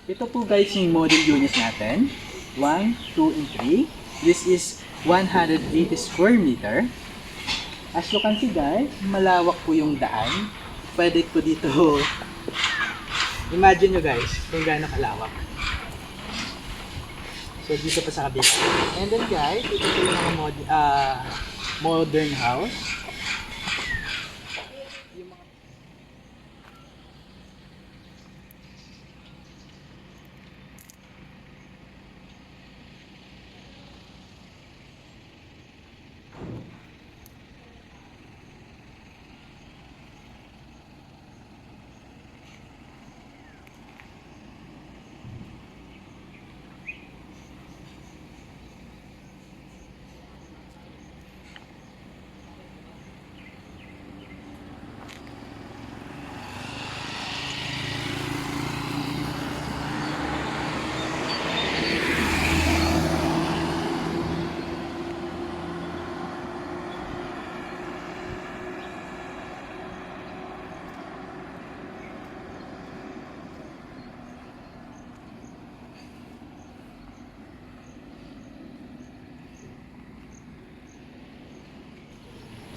Ito po guys yung model unit natin. 1, 2, and 3. This is 180 square meter. As you can see guys, malawak po yung daan. Pwede po dito, imagine nyo guys kung gaano kalawak. So dito pa sa kabila. And then guys, ito po yung mga modern house.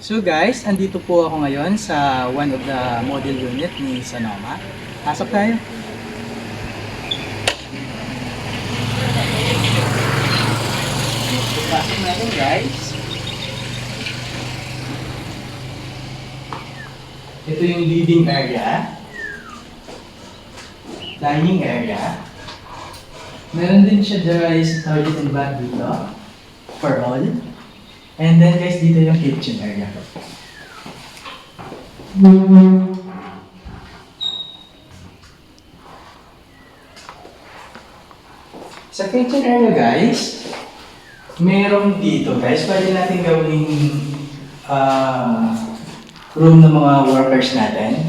So guys, andito po ako ngayon sa one of the model unit ni SONOMA. Pasok tayo. Pasok natin guys. Ito yung living area. Dining area. Meron din siya guys toilet and bath dito. For all. And then guys, dito yung kitchen area. Sa kitchen area guys, meron dito guys, pwede natin gawing room ng mga workers natin.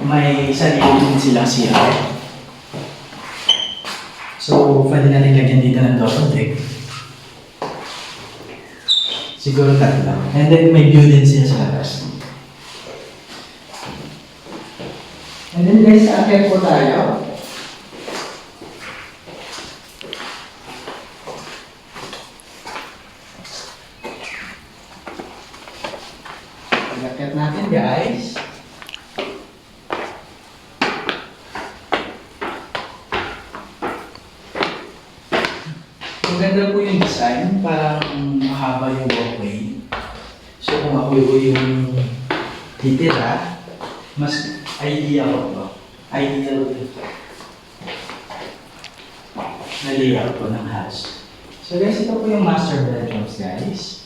May sarili din silang CR. So, pwede natin lagyan dito ng double deck. Siguro tatlo. And then may view din siya sa labas. And then guys, aakyat po tayo. Aakyat natin guys. Maganda po yung design, parang mahaba yung walkway. So kung ako yung titira, mas ideal po. Ideal na layout po ng house. So guys, ito po yung master bedrooms guys.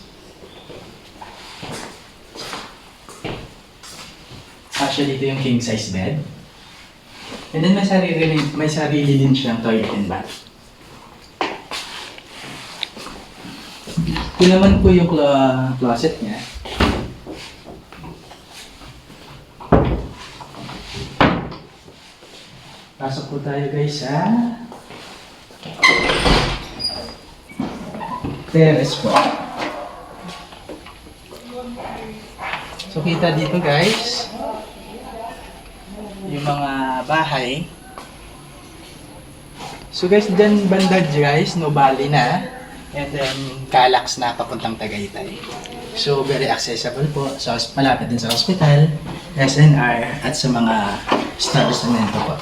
Actually, ito yung king size bed. And then may sarili din siyang toilet and bath. Ito naman po yung closet niya. Pasok po tayo guys sa terrace po. So kita dito guys, yung mga bahay. So guys, dyan banda guys, NUVALI na. And then, Calax na papuntang Tagaytay. So, very accessible po. So, malapit din sa hospital, SNR, at sa mga establishmento po.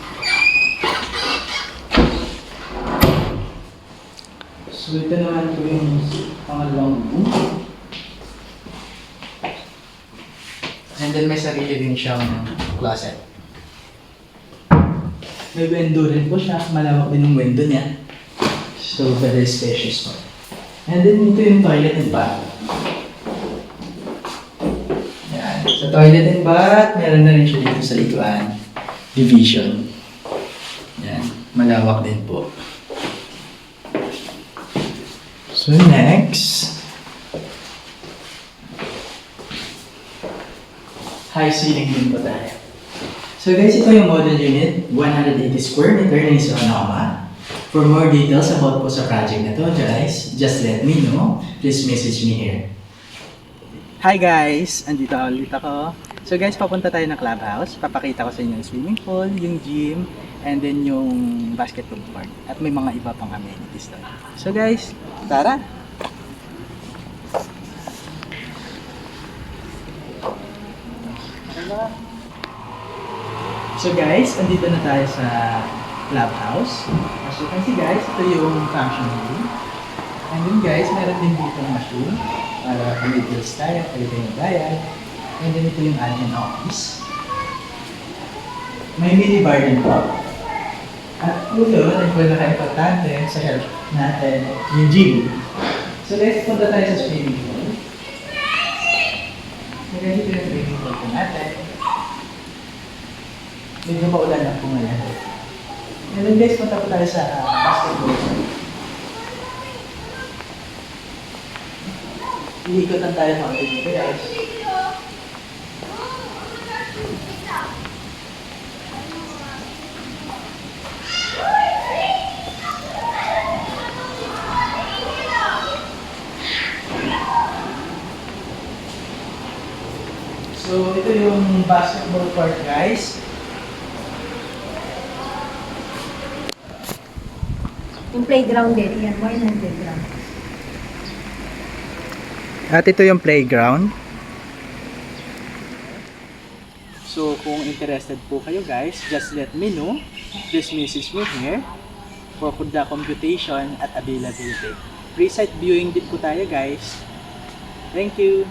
So, ito naman po yung pangalawang room. And then, may sarili din siyang closet. May window rin po siya. Malawak din yung window niya. So, very spacious po. And then, ito yung toilet and bath. Yan. Sa toilet and bath, meron na rin siya dito sa likuan. Division. Yan. Malawak din po. So, next. High ceiling din po tayo. So guys, ito yung model unit. 180 square meter ni SONOMA. For more details about po sa project na to, guys, just let me know. Please message me here. Hi guys! Andito ulit ako. So guys, papunta tayo ng clubhouse. Papakita ko sa inyo yung swimming pool, yung gym, and then yung basketball court. At may mga iba pang amenities doon. So guys, tara! So guys, andito na tayo sa clubhouse. As you can see guys, ito yung function room. And then guys, meron din dito machine para pag-deals tayo, pwede yung dial. And then ito yung admin office. May minibar din po. At ulo, nagpapaka-importante sa health natin, yung gym. So guys, punta tayo sa swimming pool. So guys, ito yung swimming pool po natin. Medyo maulan lang po ngayon. And then guys, punta po tayo sa basketball court. Iikutan tayo ng dito guys. So, ito yung basketball court guys. Yung playground din, yan mo yung playground. At ito yung playground. So, kung interested po kayo guys, just let me know. Just message me here for the computation at availability. Free site viewing din po tayo guys. Thank you!